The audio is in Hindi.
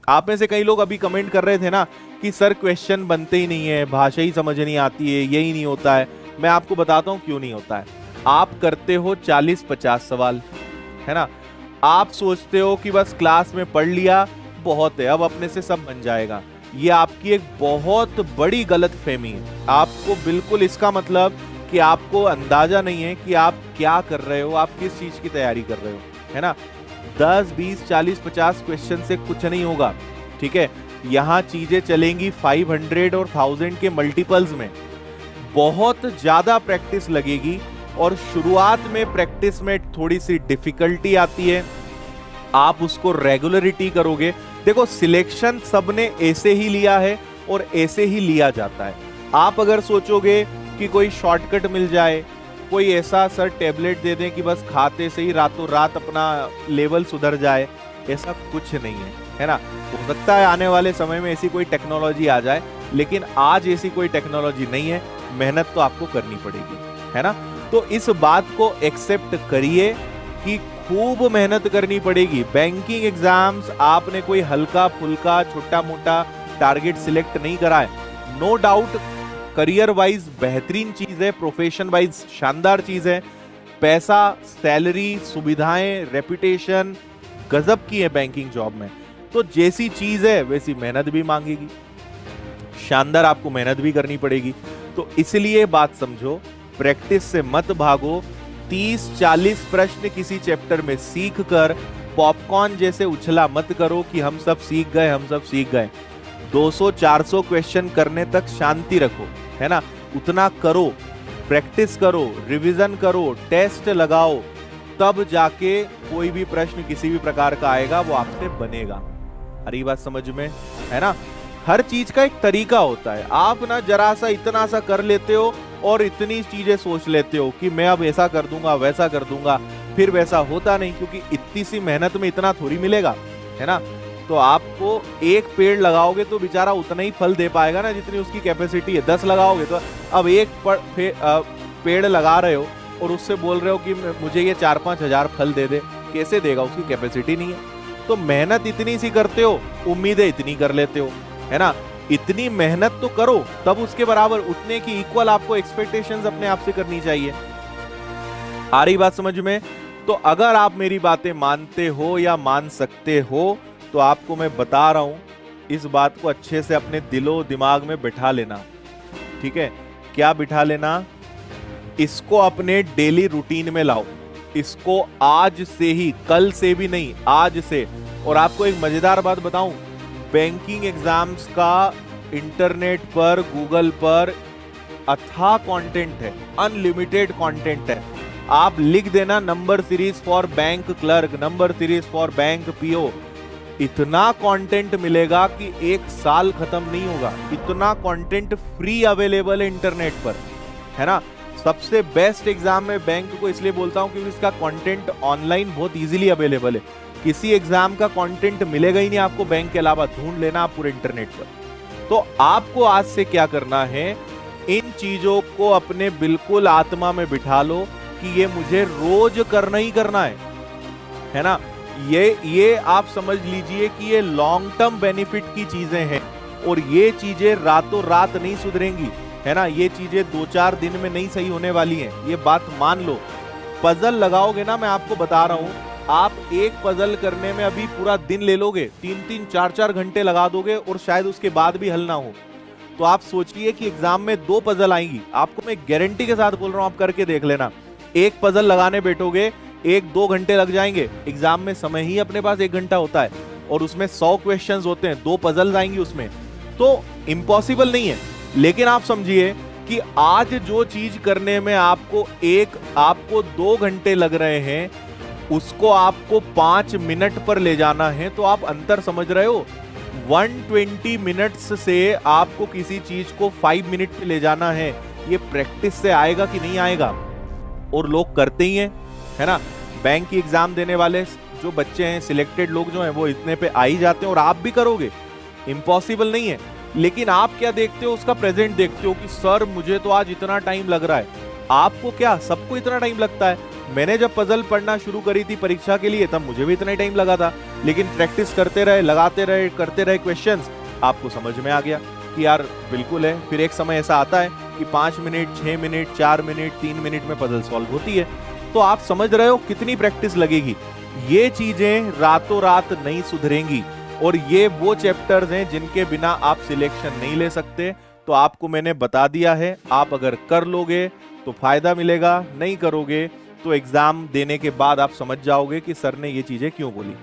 आप में से कई लोग अभी कमेंट कर रहे थे ना कि सर क्वेश्चन बनते ही नहीं है, भाषा ही समझ नहीं आती है, यही नहीं होता है। मैं आपको बताता हूं क्यों नहीं होता है। आप करते हो 40-50 सवाल, है ना। आप सोचते हो कि बस क्लास में पढ़ लिया बहुत है, अब अपने से सब बन जाएगा। ये आपकी एक बहुत बड़ी गलतफहमी है। आपको बिल्कुल इसका मतलब कि आपको अंदाजा नहीं है कि आप क्या कर रहे हो, आप किस चीज की तैयारी कर रहे हो, है ना। 10, 20, 40, 50 क्वेश्चन से कुछ नहीं होगा, ठीक है। यहाँ चीजें चलेंगी 500 और 1000 के मल्टीपल्स में। बहुत ज्यादा प्रैक्टिस लगेगी और शुरुआत में प्रैक्टिस में थोड़ी सी डिफिकल्टी आती है। आप उसको रेगुलरिटी करोगे। देखो, सिलेक्शन सबने ऐसे ही लिया है और ऐसे ही लिया जाता है। आप अगर सोचोगे कि कोई शॉर्टकट मिल जाए, कोई ऐसा सर टेबलेट दे दें कि बस खाते से ही रातों रात अपना लेवल सुधर जाए, ऐसा कुछ नहीं है ना। हो सकता है आने वाले समय में ऐसी कोई टेक्नोलॉजी आ जाए, लेकिन आज ऐसी कोई टेक्नोलॉजी नहीं है। मेहनत तो आपको करनी पड़ेगी, है ना। तो इस बात को एक्सेप्ट करिए कि खूब मेहनत करनी पड़ेगी। बैंकिंग एग्जाम्स आपने कोई हल्का फुल्का छोटा मोटा टारगेट सिलेक्ट नहीं करा है। नो डाउट करियर वाइज बेहतरीन चीज है, प्रोफेशन वाइज शानदार चीज है। पैसा, सैलरी, सुविधाएं, रेपुटेशन गजब की है बैंकिंग जॉब में। तो जैसी चीज है वैसी मेहनत भी मांगेगी, शानदार आपको मेहनत भी करनी पड़ेगी। तो इसलिए बात समझो, प्रैक्टिस से मत भागो। 30-40 प्रश्न किसी चैप्टर में सीख कर पॉपकॉर्न जैसे उछला मत करो कि हम सब सीख गए, हम सब सीख गए। 200-400 क्वेश्चन करने तक शांति रखो, है ना। उतना करो, प्रैक्टिस करो, रिवीजन करो, टेस्ट लगाओ, तब जाके कोई भी प्रश्न किसी भी प्रकार का आएगा वो आपसे बनेगा। अरे बात समझ में है ना। हर चीज का एक तरीका होता है। आप ना जरा सा इतना सा कर लेते हो और इतनी चीजें सोच लेते हो कि मैं अब ऐसा कर दूंगा, वैसा कर दूंगा, फिर वैसा होता नहीं, क्योंकि इतनी सी मेहनत में इतना थोड़ी मिलेगा, है ना। तो आपको एक पेड़ लगाओगे तो बेचारा उतना ही फल दे पाएगा ना जितनी उसकी कैपेसिटी है। 10 लगाओगे तो अब एक पेड़ लगा रहे हो और उससे बोल रहे हो कि मुझे ये 4-5 हजार फल दे दे, कैसे देगा, उसकी कैपेसिटी नहीं है। तो मेहनत इतनी सी करते हो, उम्मीदें इतनी कर लेते हो, है ना। इतनी मेहनत तो करो, तब उसके बराबर उतने की इक्वल आपको एक्सपेक्टेशंस अपने आप से करनी चाहिए। आ रही बात समझ में। तो अगर आप मेरी बातें मानते हो या मान सकते हो तो आपको मैं बता रहा हूं, इस बात को अच्छे से अपने दिलो दिमाग में बिठा लेना, ठीक है। क्या बिठा लेना? इसको अपने डेली रूटीन में लाओ। इसको आज से ही, कल से भी नहीं, आज से। और आपको एक मजेदार बात बताऊं, बैंकिंग एग्जाम्स का इंटरनेट पर, गूगल पर अथाह कंटेंट है, अनलिमिटेड कंटेंट है। आप लिख देना number series for bank clerk, number series for bank PO, इतना कंटेंट मिलेगा कि 1 साल खत्म नहीं होगा। इतना कंटेंट फ्री अवेलेबल है इंटरनेट पर, है ना। सबसे बेस्ट एग्जाम में बैंक को इसलिए बोलता हूं क्योंकि इसका कंटेंट ऑनलाइन बहुत इजीली अवेलेबल है। किसी एग्जाम का कंटेंट मिलेगा ही नहीं आपको बैंक के अलावा, ढूंढ लेना आप पूरे इंटरनेट पर। तो आपको आज से क्या करना है, इन चीजों को अपने बिल्कुल आत्मा में बिठा लो कि ये मुझे रोज करना ही करना है ना। ये आप समझ लीजिए कि ये लॉन्ग टर्म बेनिफिट की चीजें हैं और ये चीजें रातों रात नहीं सुधरेंगी, है ना। ये चीजें 2-4 दिन में नहीं सही होने वाली हैं, ये बात मान लो। पजल लगाओगे ना, मैं आपको बता रहा हूं, आप एक पजल करने में अभी पूरा दिन ले लोगे, 3-3, 4-4 घंटे लगा दोगे और शायद उसके बाद भी हल ना हो। तो आप सोचिए कि एग्जाम में 2 पजल आएंगी, आपको मैं गारंटी के साथ बोल रहा हूं, आप करके देख लेना। एक पजल लगाने बैठोगे 1-2 घंटे लग जाएंगे। एग्जाम में समय ही अपने पास 1 घंटा होता है और उसमें 100 क्वेश्चंस होते हैं, 2 पजल आएंगी उसमें, तो इम्पॉसिबल नहीं है। लेकिन आप समझिए कि आज जो चीज करने में आपको 2 घंटे लग रहे हैं, उसको आपको 5 मिनट पर ले जाना है। तो आप अंतर समझ रहे हो, 120 मिनट्स से आपको किसी चीज को 5 मिनट पे ले जाना है। ये प्रैक्टिस से आएगा कि नहीं आएगा? और लोग करते ही हैं, है ना। बैंक की एग्जाम देने वाले जो बच्चे हैं, सिलेक्टेड लोग जो हैं, वो इतने पे आ ही जाते हैं और आप भी करोगे, इम्पॉसिबल नहीं है। लेकिन आप क्या देखते हो, उसका प्रेजेंट देखते हो कि सर मुझे तो आज इतना टाइम लग रहा है। आपको क्या, सबको इतना टाइम लगता है? मैंने जब पजल पढ़ना शुरू करी थी परीक्षा के लिए, तब मुझे भी इतना ही टाइम लगा था, लेकिन प्रैक्टिस करते रहे, लगाते रहे, करते रहे क्वेश्चंस, आपको समझ में आ गया कि यार बिल्कुल है। फिर एक समय ऐसा आता है कि 5 मिनट, 6 मिनट, 4 मिनट, 3 मिनट में पजल सॉल्व होती है। तो आप समझ रहे हो कितनी प्रैक्टिस लगेगी। ये चीजें रातों रात नहीं सुधरेंगी, और ये वो चैप्टर्स हैं जिनके बिना आप सिलेक्शन नहीं ले सकते। तो आपको मैंने बता दिया है, आप अगर कर लोगे तो फायदा मिलेगा, नहीं करोगे तो एग्जाम देने के बाद आप समझ जाओगे कि सर ने ये चीजें क्यों बोली।